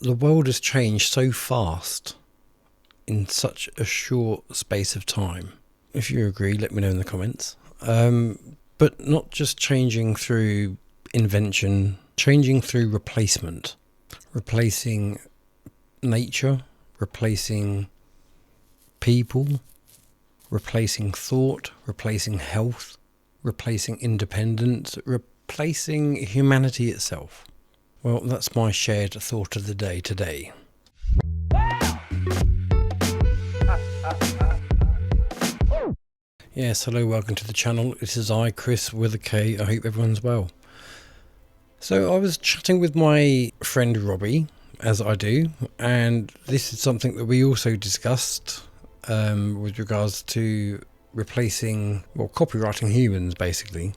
The world has changed so fast in such a short space of time. If you agree, let me know in the comments. But not just changing through invention, changing through replacement. Replacing nature, replacing people, replacing thought, replacing health, replacing independence, replacing humanity itself. Well, that's my shared thought of the day today. Yes, hello, welcome to the channel. This is I, Kris with a K. I hope everyone's well. So I was chatting with my friend Robbie, as I do, and this is something that we also discussed with regards to replacing, well, copywriting humans, basically.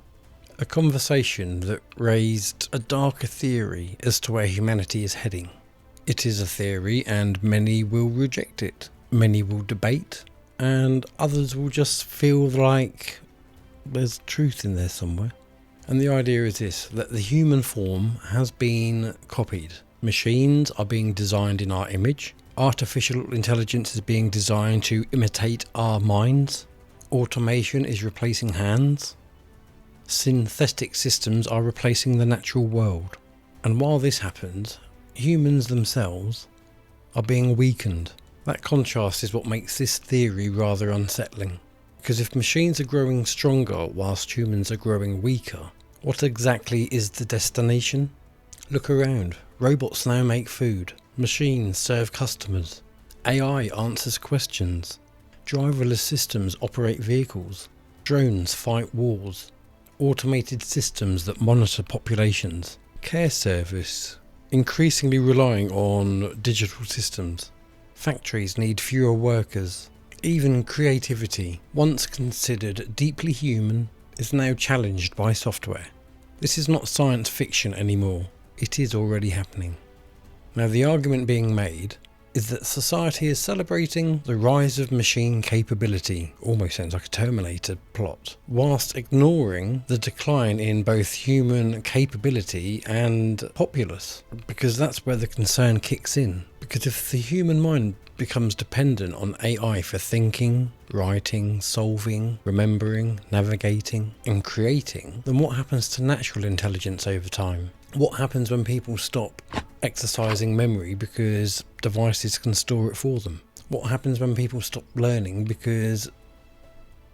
A conversation that raised a darker theory as to where humanity is heading. It is a theory and many will reject it. Many will debate and others will just feel like there's truth in there somewhere. And the idea is this, that the human form has been copied. Machines are being designed in our image. Artificial intelligence is being designed to imitate our minds. Automation is replacing hands. Synthetic systems are replacing the natural world. And while this happens, humans themselves are being weakened. That contrast is what makes this theory rather unsettling. Because if machines are growing stronger whilst humans are growing weaker, what exactly is the destination? Look around. Robots now make food. Machines serve customers. AI answers questions. Driverless systems operate vehicles. Drones fight wars. Automated systems that monitor populations. Care service increasingly relying on digital systems. Factories need fewer workers. Even creativity, once considered deeply human, is now challenged by software. This is not science fiction anymore. It is already happening. Now, the argument being made is that society is celebrating the rise of machine capability, almost sounds like a Terminator plot, whilst ignoring the decline in both human capability and populace, because that's where the concern kicks in. Because if the human mind becomes dependent on AI for thinking, writing, solving, remembering, navigating, and creating, then what happens to natural intelligence over time? What happens when people stop exercising memory because devices can store it for them? What happens when people stop learning because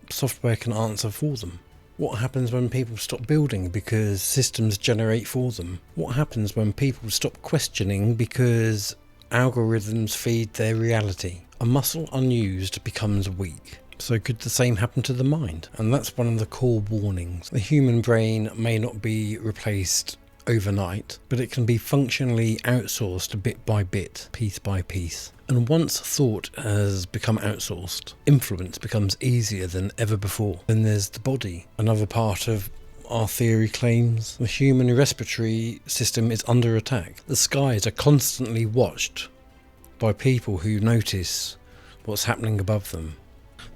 software can answer for them? What happens when people stop building because systems generate for them? What happens when people stop questioning because algorithms feed their reality? A muscle unused becomes weak. So could the same happen to the mind? And that's one of the core warnings. The human brain may not be replaced overnight, but it can be functionally outsourced bit by bit, piece by piece. And once thought has become outsourced, influence becomes easier than ever before. Then there's the body. Another part of our theory claims the human respiratory system is under attack. The skies are constantly watched by people who notice what's happening above them.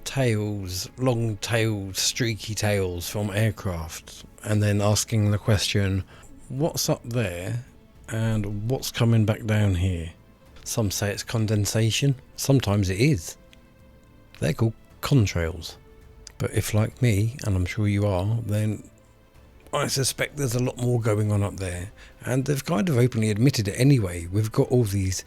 Tails, long-tailed, streaky tails from aircraft, and then asking the question, what's up there and what's coming back down here? Some say it's condensation, sometimes it is. They're called contrails. But if like me, and I'm sure you are, then I suspect there's a lot more going on up there. And they've kind of openly admitted it anyway. We've got all these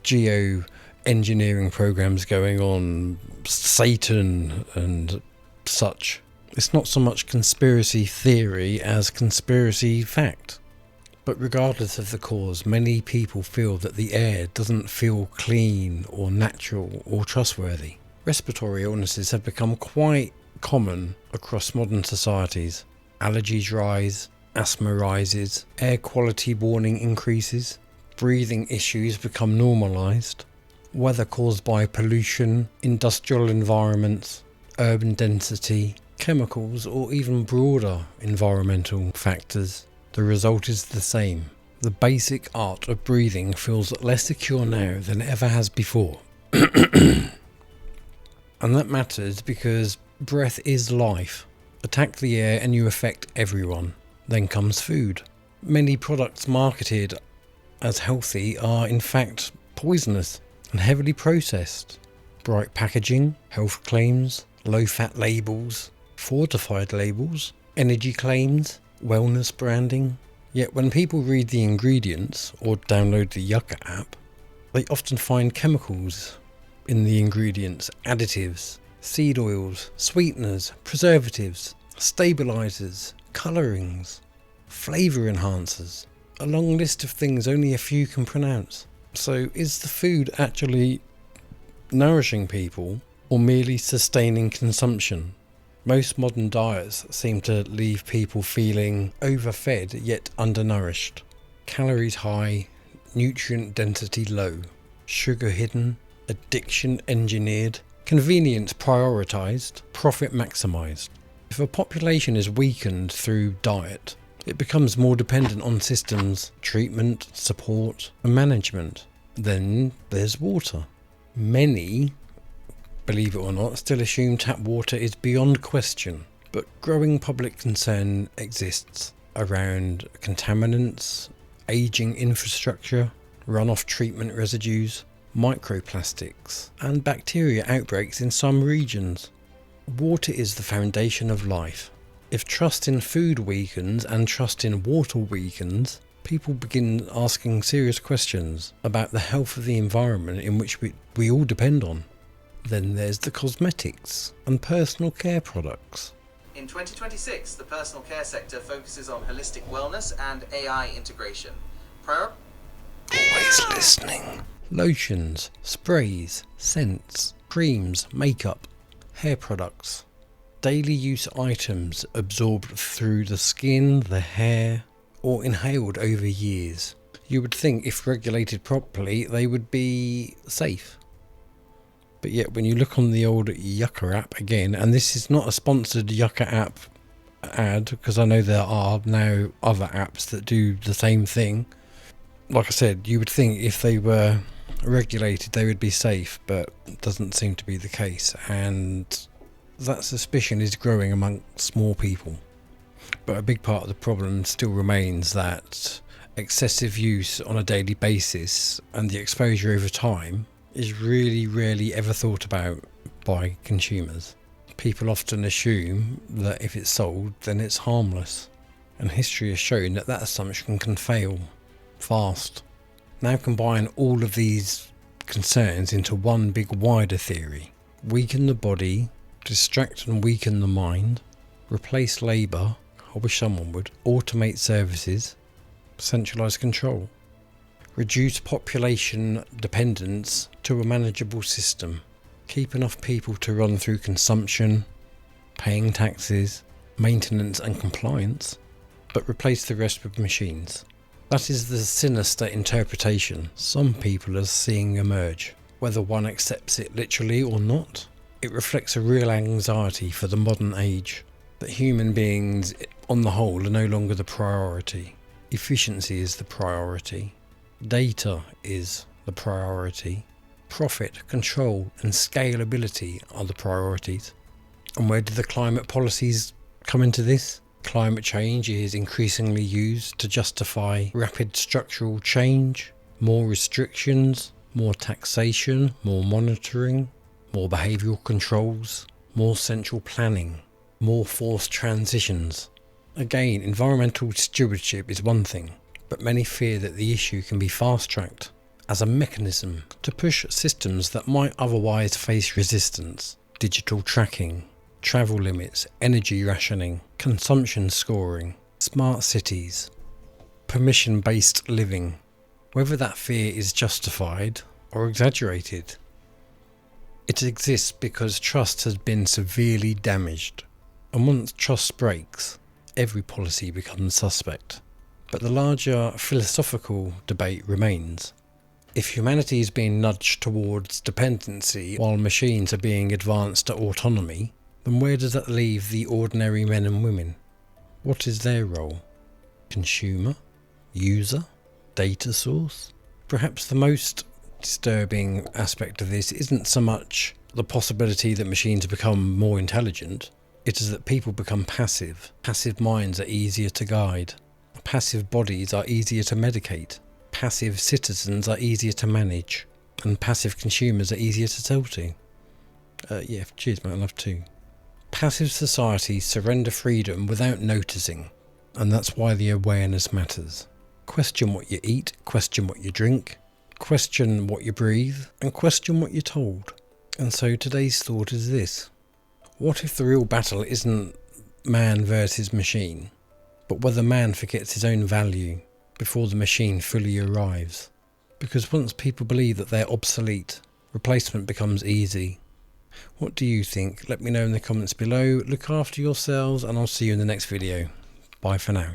geo-engineering programs going on, Satan and such. It's not so much conspiracy theory as conspiracy fact. But regardless of the cause, many people feel that the air doesn't feel clean or natural or trustworthy. Respiratory illnesses have become quite common across modern societies. Allergies rise, asthma rises, air quality warning increases, breathing issues become normalised, weather caused by pollution, industrial environments, urban density, chemicals, or even broader environmental factors. The result is the same. The basic art of breathing feels less secure now than it ever has before. And that matters because breath is life. Attack the air and you affect everyone. Then comes food. Many products marketed as healthy are in fact poisonous and heavily processed. Bright packaging, health claims, low-fat labels, fortified labels, energy claims, wellness branding. Yet when people read the ingredients or download the Yucca app, they often find chemicals in the ingredients, additives, seed oils, sweeteners, preservatives, stabilizers, colorings, flavor enhancers, a long list of things only a few can pronounce. So is the food actually nourishing people or merely sustaining consumption? Most modern diets seem to leave people feeling overfed yet undernourished. Calories high, nutrient density low, sugar hidden, addiction engineered, convenience prioritized, profit maximized. If a population is weakened through diet, it becomes more dependent on systems, treatment, support, and management. Then there's water. Many, believe it or not, still assume tap water is beyond question, but growing public concern exists around contaminants, aging infrastructure, runoff treatment residues, microplastics, and bacteria outbreaks in some regions. Water is the foundation of life. If trust in food weakens and trust in water weakens, people begin asking serious questions about the health of the environment in which we all depend on. Then there's the cosmetics and personal care products. In 2026, the personal care sector focuses on holistic wellness and AI integration. Always listening. Lotions, sprays, scents, creams, makeup, hair products. Daily use items absorbed through the skin, the hair, or inhaled over years. You would think if regulated properly, they would be safe. But yet when you look on the old Yucca app again, and this is not a sponsored Yucca app ad, because I know there are now other apps that do the same thing. Like I said, you would think if they were regulated they would be safe, but it doesn't seem to be the case, and that suspicion is growing among small people. But a big part of the problem still remains that excessive use on a daily basis and the exposure over time is really rarely ever thought about by consumers. People often assume that if it's sold then it's harmless, and history has shown that that assumption can fail fast. Now combine all of these concerns into one big wider theory. Weaken the body, distract and weaken the mind, replace labour, I wish someone would, automate services, centralize control, reduce population dependence to a manageable system, keep enough people to run through consumption, paying taxes, maintenance and compliance, but replace the rest with machines. That is the sinister interpretation some people are seeing emerge. Whether one accepts it literally or not, it reflects a real anxiety for the modern age, that human beings on the whole are no longer the priority. Efficiency is the priority. Data is the priority. Profit, control and scalability are the priorities. And where do the climate policies come into this? Climate change is increasingly used to justify rapid structural change, more restrictions, more taxation, more monitoring, more behavioural controls, more central planning, more forced transitions. Again, environmental stewardship is one thing, but many fear that the issue can be fast-tracked as a mechanism to push systems that might otherwise face resistance. Digital tracking, travel limits, energy rationing, consumption scoring, smart cities, permission-based living. Whether that fear is justified or exaggerated, it exists because trust has been severely damaged. And once trust breaks, every policy becomes suspect. But the larger philosophical debate remains. If humanity is being nudged towards dependency while machines are being advanced to autonomy, then where does that leave the ordinary men and women? What is their role? Consumer? User? Data source? Perhaps the most disturbing aspect of this isn't so much the possibility that machines become more intelligent, it is that people become passive. Passive minds are easier to guide. Passive bodies are easier to medicate. passive citizens are easier to manage and passive consumers are easier to sell to. Yeah, cheers mate, I love too. Passive societies surrender freedom without noticing, and that's why the awareness matters. Question what you eat, question what you drink, question what you breathe, and question what you're told. And so today's thought is this: what if the real battle isn't man versus machine, but whether man forgets his own value before the machine fully arrives? Because once people believe that they're obsolete, replacement becomes easy. What do you think? Let me know in the comments below. Look after yourselves, and I'll see you in the next video. Bye for now.